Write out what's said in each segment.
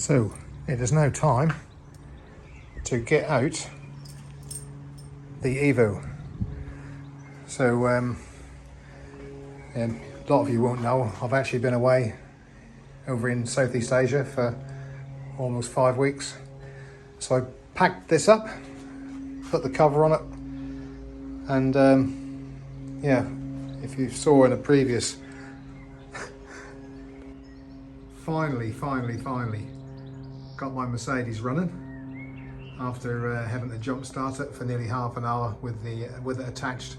So it is now time to get out the Evo. So a lot of you won't know, I've actually been away over in Southeast Asia for almost 5 weeks. So I packed this up, put the cover on it, and yeah, if you saw in a previous, finally got my Mercedes running after having to jump start it for nearly half an hour with it attached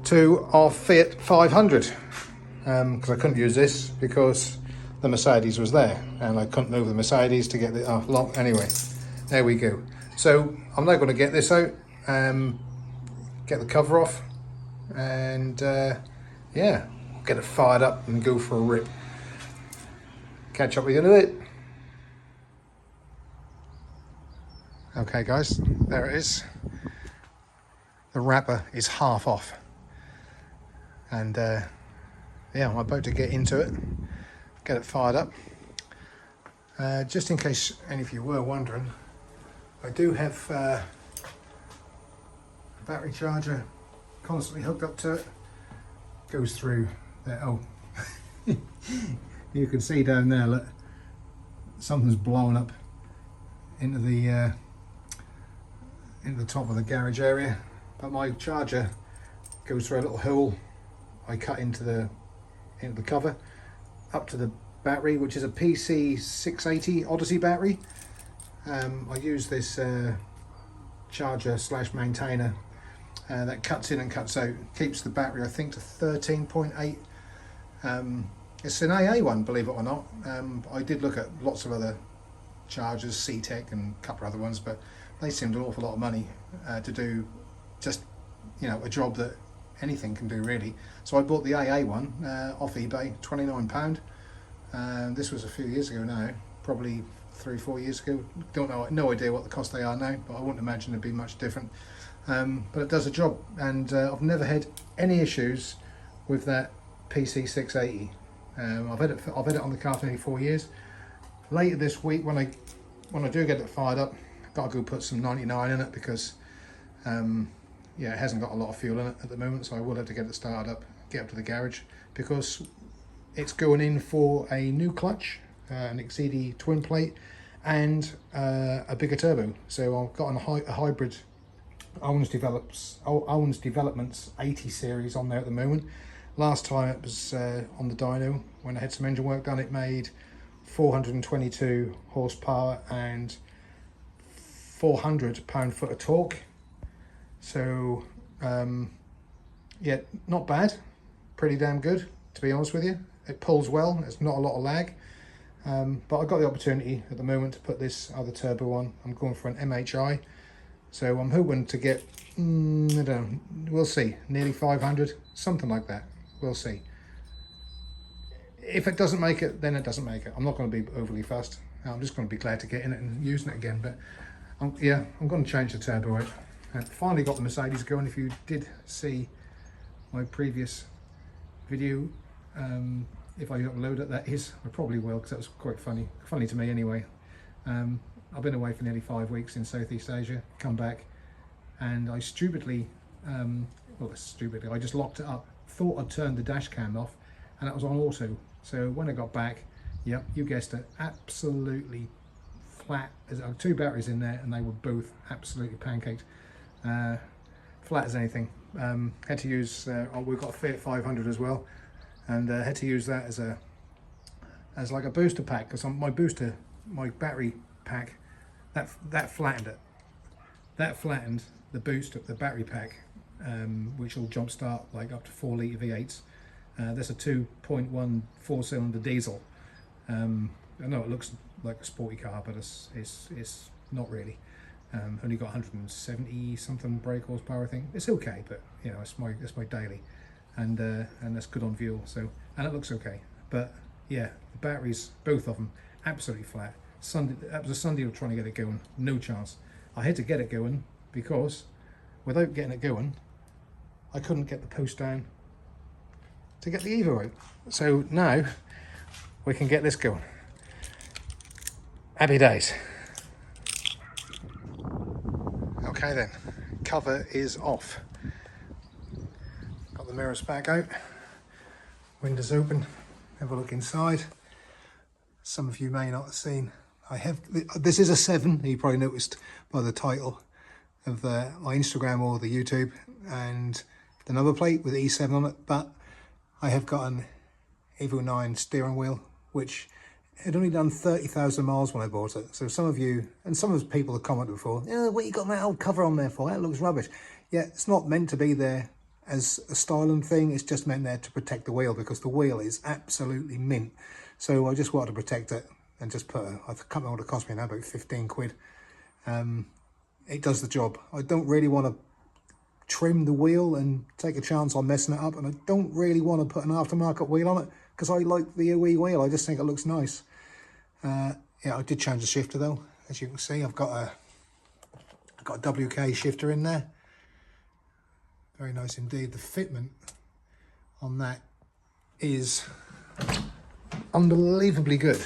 to our Fiat 500, because I couldn't use this because the Mercedes was there and I couldn't move the Mercedes to get the lock. Anyway, there we go. So I'm now going to get this out, get the cover off, and yeah, get it fired up and go for a rip. Catch up with you in a bit. Okay guys, there it is. The wrapper is half off, and yeah, I'm about to get into it, get it fired up. Just in case any of you were wondering, I do have a battery charger constantly hooked up to it. Goes through there. Oh, you can see down there, look, something's blowing up into the top of the garage area. But my charger goes through a little hole I cut into the cover up to the battery, which is a PC680 Odyssey battery. I use this charger slash maintainer that cuts in and cuts out, keeps the battery I think to 13.8. It's an AA one, believe it or not. I did look at lots of other chargers, C-Tech and a couple of other ones, but they seemed an awful lot of money to do just, you know, a job that anything can do really. So I bought the AA one off eBay, £29. This was a few years ago now, probably 3-4 years ago. Don't know, no idea what the cost they are now, but I wouldn't imagine it'd be much different. But it does a job, and I've never had any issues with that PC680. I've had it on the car for nearly 4 years. Later this week, when I do get it fired up, I've got to go put some 99 in it because yeah, it hasn't got a lot of fuel in it at the moment, so I will have to get it started up, get up to the garage, because it's going in for a new clutch, an XCD twin plate, and a bigger turbo. So I've got a hybrid Owens Developments 80 series on there at the moment. Last time it was on the dyno, when I had some engine work done, it made 422 horsepower and 400 pound-foot of torque. So yeah, not bad, pretty damn good, to be honest with you. It pulls well, there's not a lot of lag, but I got the opportunity at the moment to put this other turbo on. I'm going for an MHI, so I'm hoping to get, I don't know, we'll see, nearly 500, something like that. We'll see. If it doesn't make it, then it doesn't make it. I'm not going to be overly fussed. I'm just going to be glad to get in it and using it again. But yeah, I'm going to change the turbo out. And finally got the Mercedes going. If you did see my previous video, if I upload it, that is, I probably will, because that was quite funny to me anyway. I've been away for nearly 5 weeks in Southeast Asia, come back, and I stupidly, I just locked it up. Thought I'd turned the dash cam off, and it was on auto. So when I got back, yep, you guessed it, absolutely flat. There's 2 batteries in there, and they were both absolutely pancaked, flat as anything. Had to use, we've got a Fiat 500 as well, and had to use that as like a booster pack, because my battery pack, that flattened it. That flattened the boost of the battery pack, which will jump start like up to 4 litre V8s. That's a 2.1 4-cylinder diesel. I know it looks like a sporty car, but it's not really. Only got 170 something brake horsepower, I think. It's okay, but you know, it's my daily, and that's good on fuel. So, and it looks okay. But yeah, the batteries, both of them, absolutely flat. That was a Sunday of trying to get it going, no chance. I had to get it going because without getting it going, I couldn't get the post down to get the Evo out. So now we can get this going. Happy days. Okay then, cover is off. Got the mirrors back out, windows open, have a look inside. Some of you may not have seen, this is a 7, you probably noticed by the title of my Instagram or the YouTube, and the number plate with E7 on it, but I have got an Evo 9 steering wheel, which had only done 30,000 miles when I bought it. So some of you, and some of the people have commented before, oh, what you got that old cover on there for? That looks rubbish. Yeah, it's not meant to be there as a styling thing, it's just meant there to protect the wheel, because the wheel is absolutely mint. So I just wanted to protect it and just put I can't remember what it cost me now, about 15 quid. It does the job. I don't really want to trim the wheel and take a chance on messing it up, and I don't really want to put an aftermarket wheel on it because I like the OE wheel. I just think it looks nice. Yeah, I did change the shifter though. As you can see, I've got a WK shifter in there. Very nice indeed. The fitment on that is unbelievably good.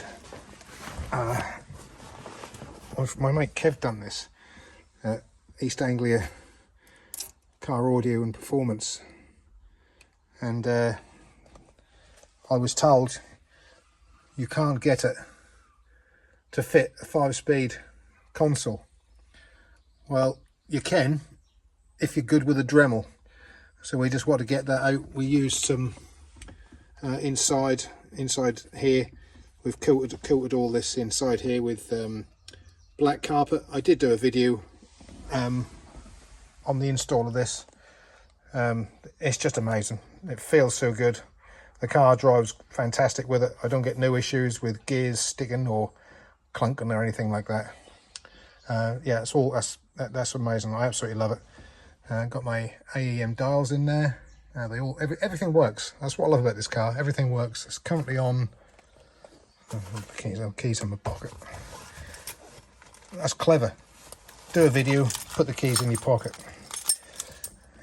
My mate Kev done this at East Anglia Car Audio and Performance, and I was told you can't get it to fit a 5-speed console. Well, you can if you're good with a Dremel. So we just want to get that out. We used some inside here. We've coated all this inside here with black carpet. I did do a video on the install of this. It's just amazing. It feels so good. The car drives fantastic with it. I don't get no issues with gears sticking or clunking or anything like that. Yeah, that's amazing. I absolutely love it. Got my AEM dials in there. Everything works. That's what I love about this car. Everything works. It's currently on. Keys in my pocket. That's clever. Do a video, put the keys in your pocket.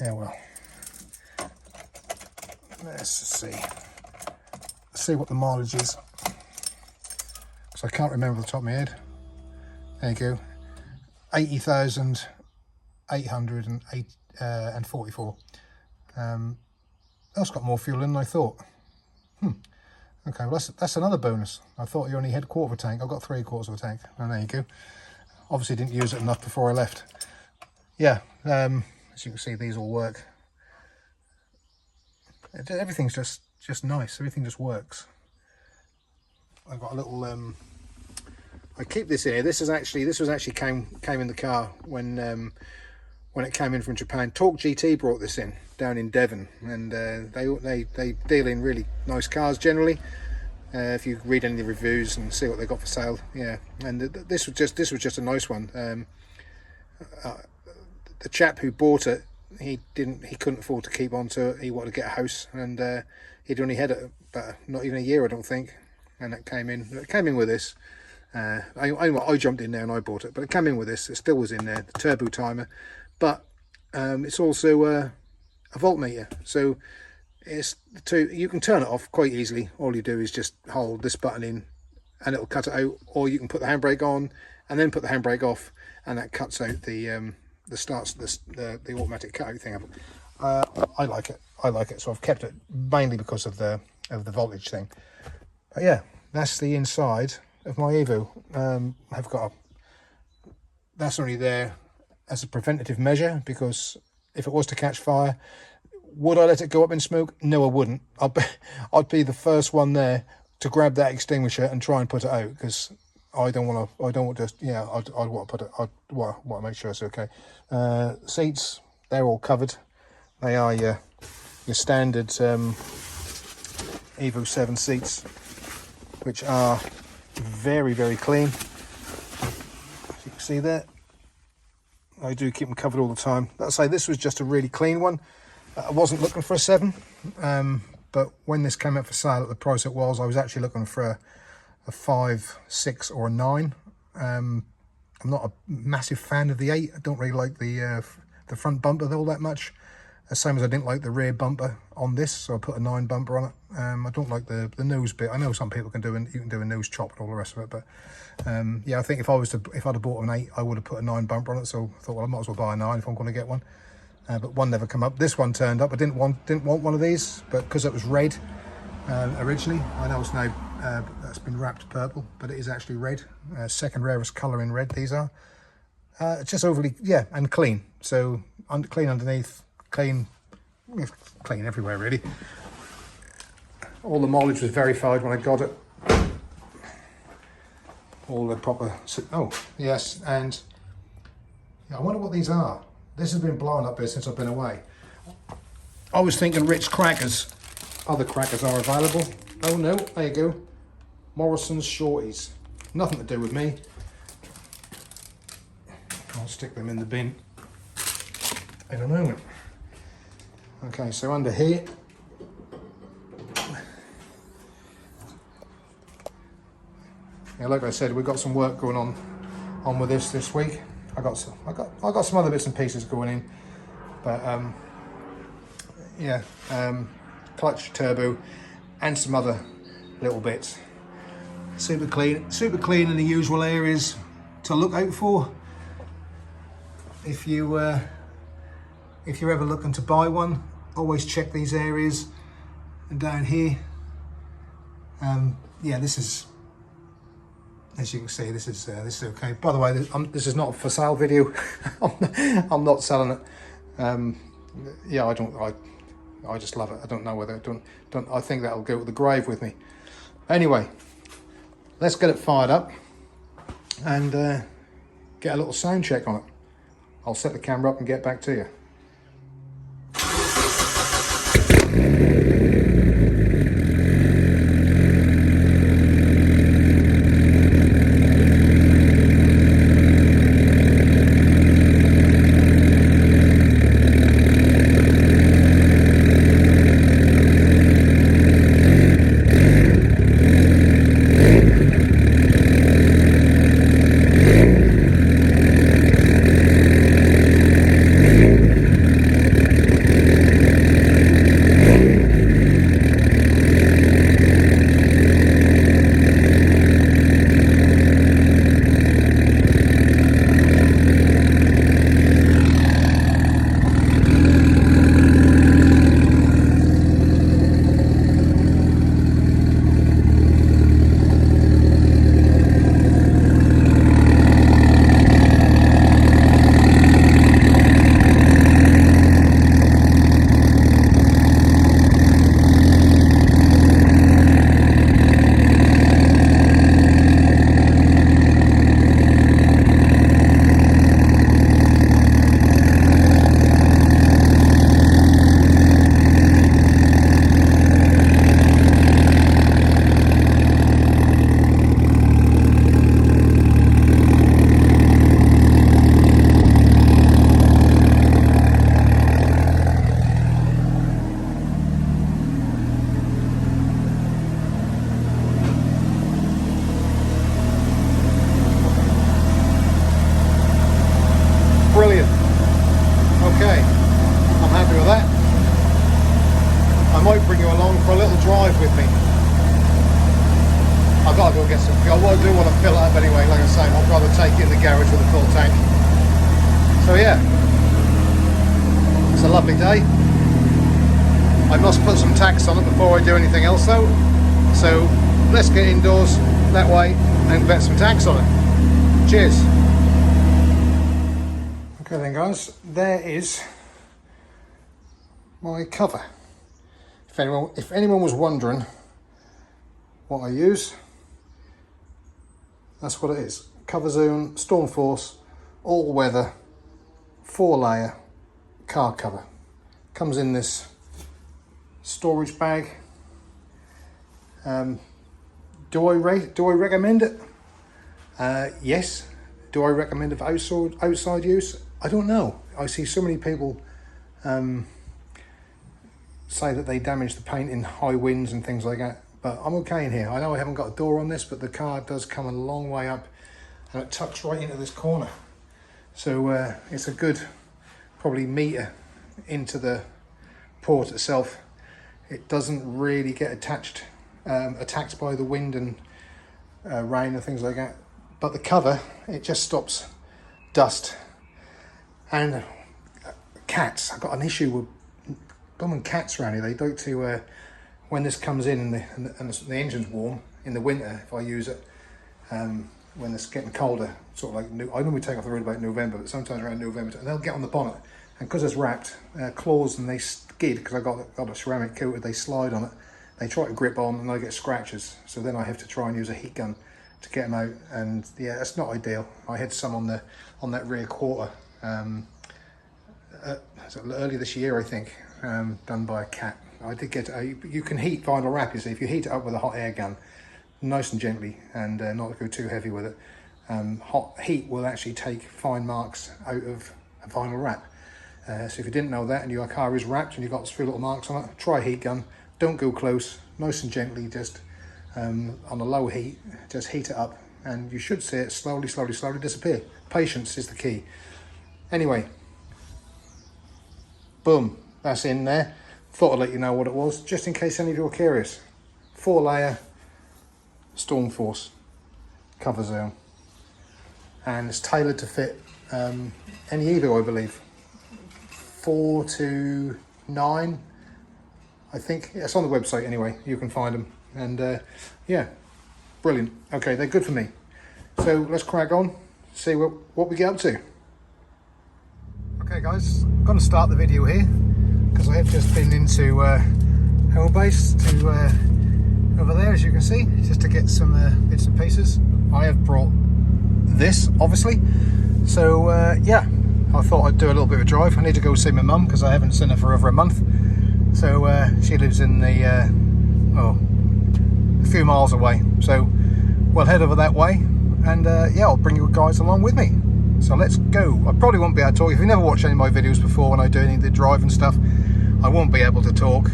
Yeah, well. Let's see. Let's see what the mileage is. Because I can't remember the top of my head. There you go. 80,844. That's got more fuel in than I thought. Okay, well that's another bonus. I thought you only had a quarter of a tank. I've got 3/4 of a tank. And there you go. Obviously didn't use it enough before I left. Yeah, as you can see, these all work. Everything's just nice. Everything just works. I've got a little. I keep this here. This was actually came in the car when it came in from Japan. Torque GT brought this in down in Devon, and they deal in really nice cars generally. If you read any of the reviews and see what they got for sale, yeah. And this was just a nice one. The chap who bought it, he couldn't afford to keep on to it. He wanted to get a house, and he'd only had it about not even a year, I don't think. And it came in with this. I jumped in there and I bought it, but it came in with this. It still was in there, the turbo timer, but it's also a voltmeter. So you can turn it off quite easily. All you do is just hold this button in and it'll cut it out, or you can put the handbrake on and then put the handbrake off, and that cuts out the automatic cutout thing. I like it, so I've kept it mainly because of the voltage thing. But yeah, that's the inside of my Evo. I've got that's only there as a preventative measure, because if it was to catch fire, would I let it go up in smoke? No, I wouldn't. I'd be the first one there to grab that extinguisher and try and put it out, because I don't want to. I'd want to put it. I want to make sure it's okay. Seats, they're all covered. They are your standard Evo 7 seats, which are very, very clean. As you can see there, I do keep them covered all the time. Let's say this was just a really clean one. I wasn't looking for a 7, but when this came out for sale at the price it was, I was actually looking for a 5, 6 or a 9. I'm not a massive fan of the 8. I don't really like the front bumper all that much. The same as I didn't like the rear bumper on this, so I put a 9 bumper on it. I don't like the nose bit. I know some people can do, and you can do a nose chop and all the rest of it, but yeah, I think if I'd have bought an 8, I would have put a 9 bumper on it. So I thought, well, I might as well buy a 9 if I'm going to get one. But one never come up. This one turned up. I didn't want one of these, but because it was red originally, I know it's now that's been wrapped purple, but it is actually red. Second rarest colour in red. These are just overly, yeah, and clean. So clean underneath. Clean everywhere really. All the mileage was verified when I got it. All the proper, oh yes, and I wonder what these are. This has been blowing up here since I've been away. I was thinking Ritz crackers. Other crackers are available. Oh no, there you go. Morrison's Shorties. Nothing to do with me. I'll stick them in the bin in a moment. Okay, so under here, yeah, like I said, we've got some work going on with this week. I got some other bits and pieces going in, but yeah, clutch, turbo, and some other little bits. Super clean in the usual areas to look out for. If you're ever looking to buy one, always check these areas. And down here, yeah, this is, as you can see, this is okay. By the way, this is not a for sale video. I'm not selling it. Yeah, I just love it. I don't know whether I think that'll go to the grave with me. Anyway, let's get it fired up and get a little sound check on it. I'll set the camera up and get back to you. Brilliant. Okay, I'm happy with that. I might bring you along for a little drive with me. I've got to go get some fuel. I do want to fill it up anyway, like I say, I'd rather take it in the garage with a full tank. So yeah, it's a lovely day. I must put some tax on it before I do anything else though. So let's get indoors that way and bet some tax on it. Cheers. Okay then guys, there is my cover. If anyone was wondering what I use, that's what it is. Cover Zoom, Storm Force, all weather, 4-layer car cover. Comes in this storage bag. Do I recommend it? Yes. Do I recommend it for outside use? I don't know. I see so many people say that they damage the paint in high winds and things like that, but I'm okay in here. I know I haven't got a door on this, but the car does come a long way up and it tucks right into this corner. So it's a good probably metre into the port itself, it doesn't really get attacked by the wind and rain and things like that. But the cover, it just stops dust. And cats, I've got an issue with common cats around here. They like to, when this comes in and the engine's warm in the winter, if I use it, when it's getting colder, sort of like, I normally take off the road about November, but sometimes around November, and they'll get on the bonnet, and because it's wrapped, claws, and they skid, because I got a ceramic coated, they slide on it, they try to grip on, and I get scratches, so then I have to try and use a heat gun to get them out, and yeah, that's not ideal. I had some on that rear quarter, earlier this year, I think, done by a cat. I did get, you can heat vinyl wrap, you see, if you heat it up with a hot air gun, nice and gently, and not go too heavy with it. Hot heat will actually take fine marks out of a vinyl wrap. So if you didn't know that, and your car is wrapped and you've got a few little marks on it, try a heat gun. Don't go close, nice and gently, just on a low heat, just heat it up, and you should see it slowly disappear. Patience is the key. Anyway, boom, that's in there. Thought I'd let you know what it was, just in case any of you are curious. 4-layer Storm Force cover zone, and it's tailored to fit any Evo, I believe, 4 to 9, I think. It's on the website anyway, you can find them, and yeah, brilliant. Okay, they're good for me, so let's crack on, see what we get up to. Okay guys, I'm going to start the video here because I have just been into home base to over there, as you can see, just to get some bits and pieces. I have brought this, obviously, so yeah, I thought I'd do a little bit of a drive. I need to go see my mum because I haven't seen her for over a month. So she lives in the a few miles away, so we'll head over that way, and yeah, I'll bring you guys along with me. So let's go. I probably won't be able to talk. If you never watched any of my videos before when I do any of the drive and stuff, I won't be able to talk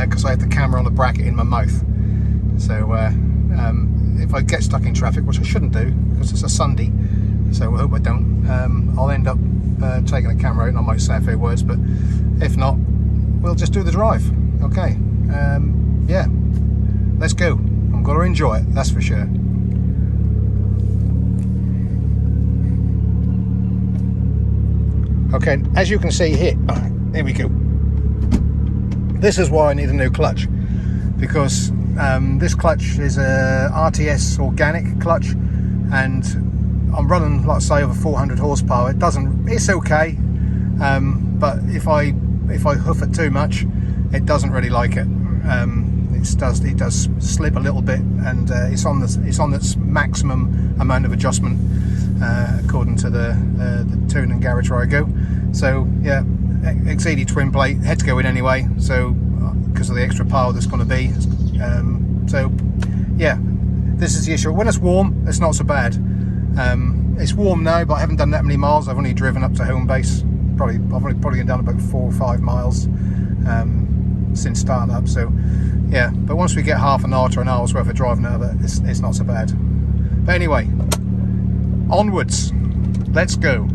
because I have the camera on the bracket in my mouth. So if I get stuck in traffic, which I shouldn't do because it's a Sunday, so I hope I don't, I'll end up taking the camera out, and I might say a few words, but if not, we'll just do the drive. Okay, yeah, let's go. I'm going to enjoy it, that's for sure. Okay, as you can see here, here we go. This is why I need a new clutch, because this clutch is a RTS organic clutch, and I'm running, like I say, over 400 horsepower. It's okay, but if I hoof it too much, it doesn't really like it. It does slip a little bit, and it's on its maximum amount of adjustment according to the tune and garage where I go. So yeah, XED twin plate, had to go in anyway, so because of the extra power that's going to be. So yeah, this is the issue. When it's warm, it's not so bad. It's warm now, but I haven't done that many miles. I've only driven up to home base. I've only probably done about 4 or 5 miles since starting up. So yeah, but once we get half an hour to an hour's worth of driving out of it, it's not so bad. But anyway, onwards, let's go.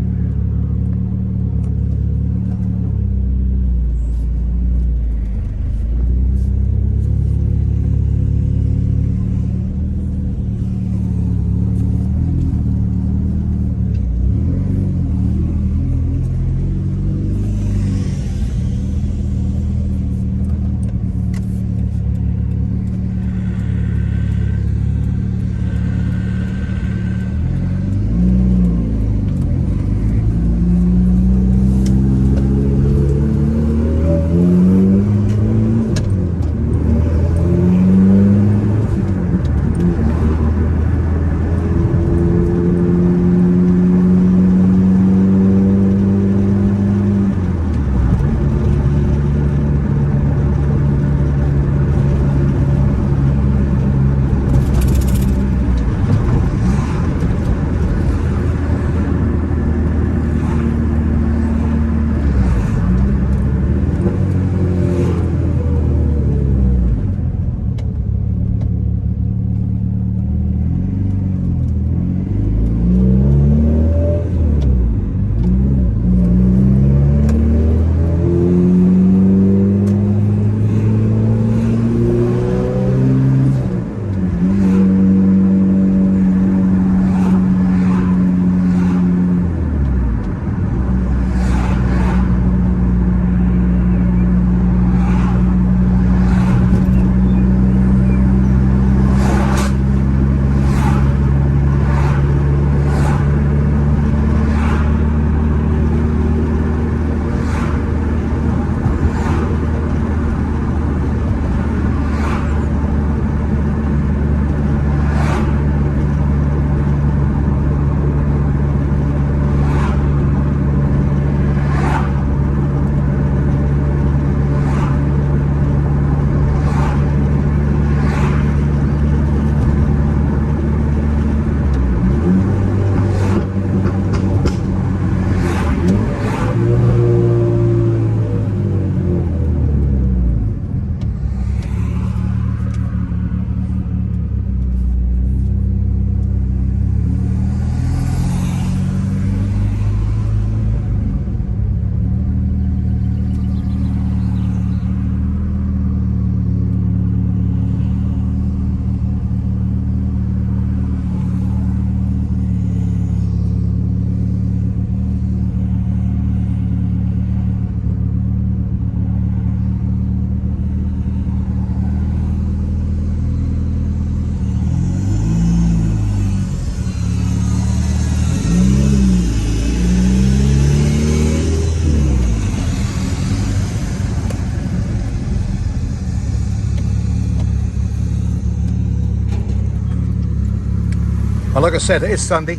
Well, like I said, it is Sunday.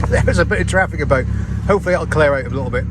There is a bit of traffic about. Hopefully it'll clear out a little bit.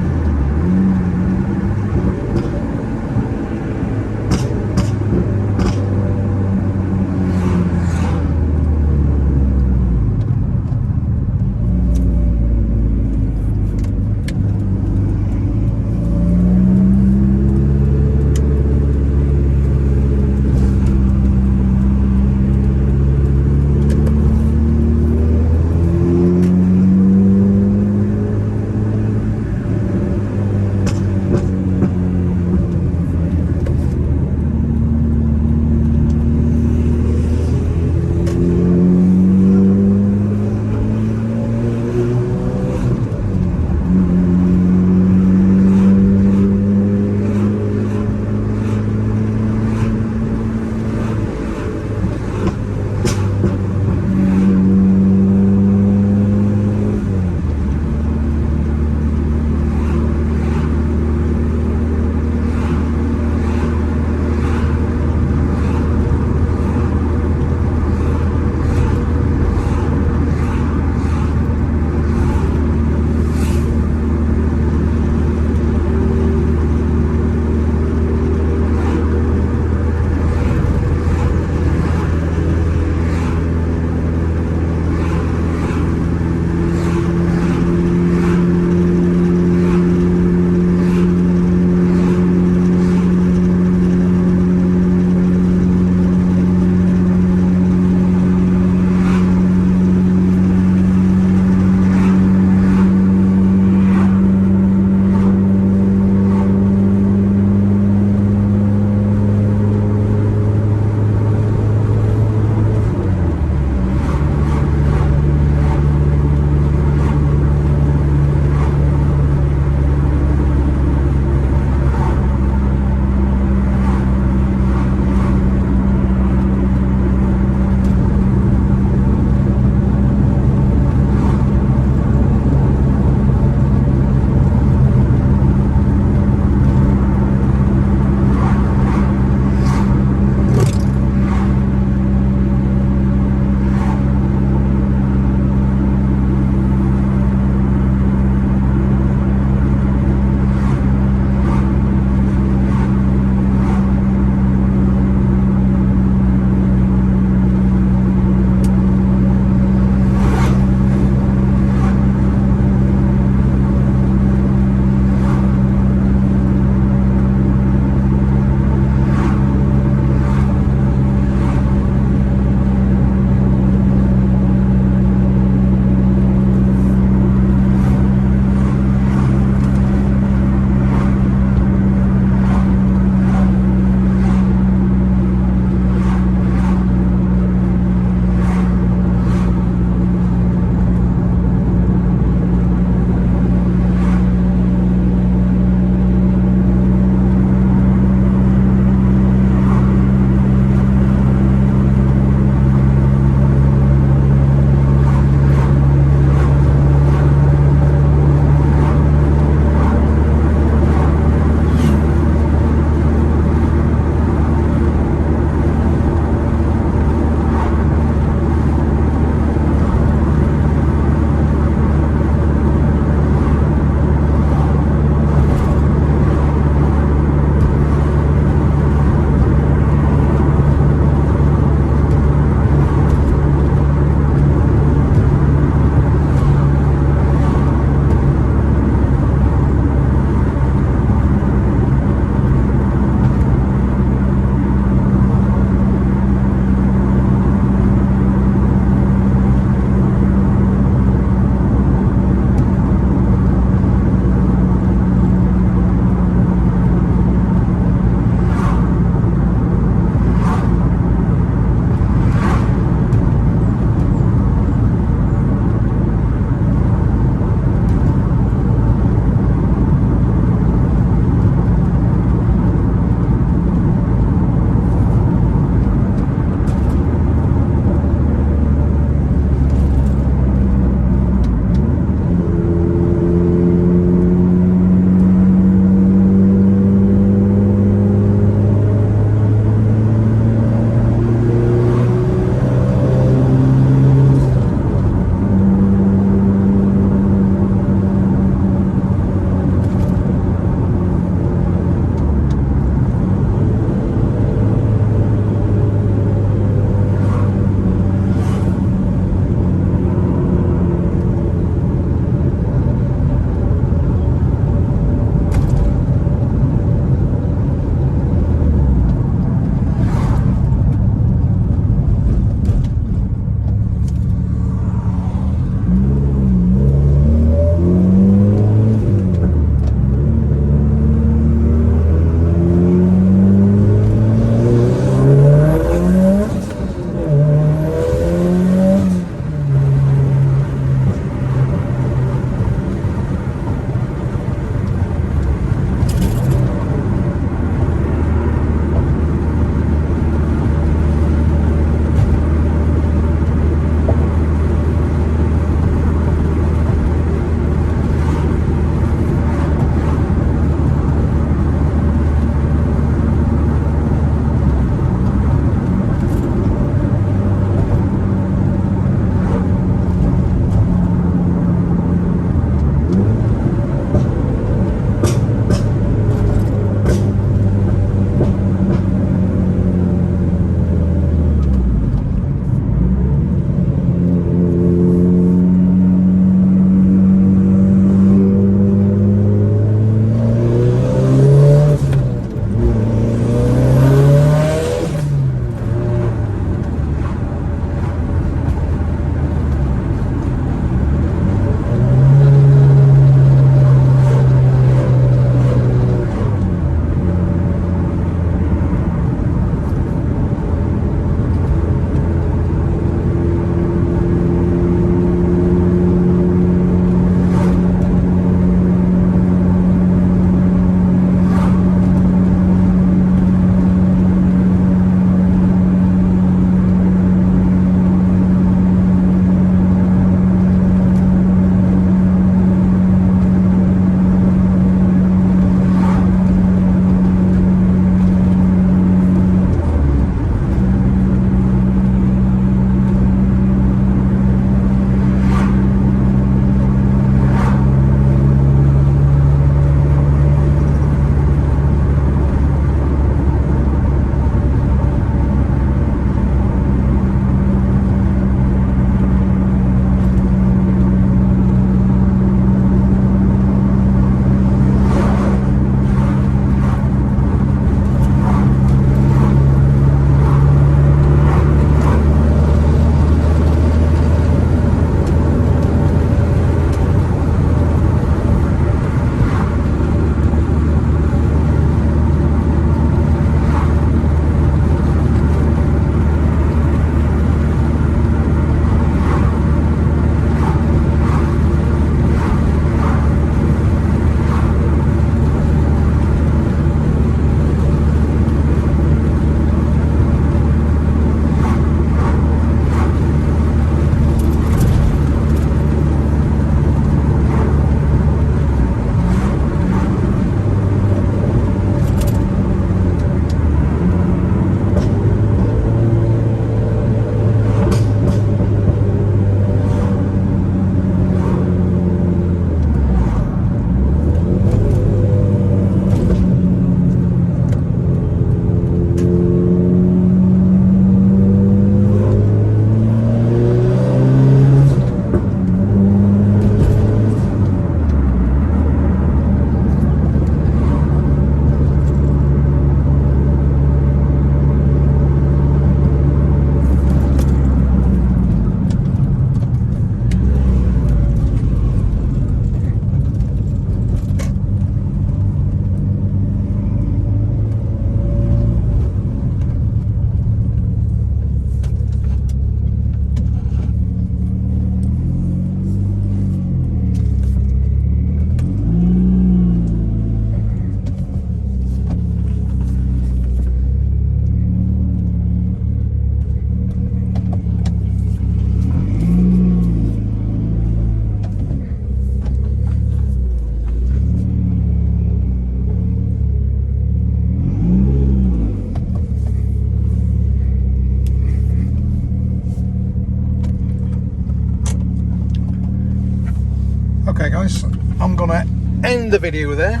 Okay guys, I'm gonna end the video there,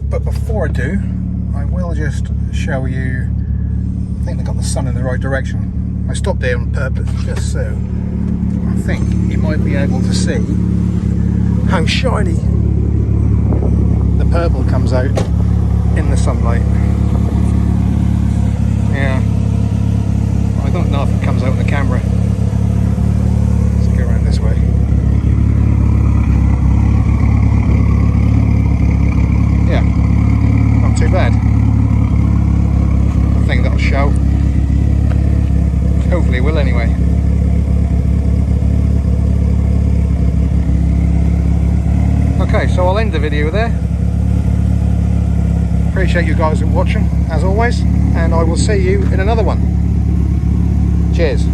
but before I do, I will just show you, I think they got the sun in the right direction. I stopped there on purpose just so I think you might be able to see how shiny the purple comes out in the sunlight. Yeah, I don't know if it comes out in the camera. Let's go around this way. Yeah, not too bad. I think that'll show. Hopefully it will anyway. Okay, so I'll end the video there. Appreciate you guys watching as always, and I will see you in another one. Cheers.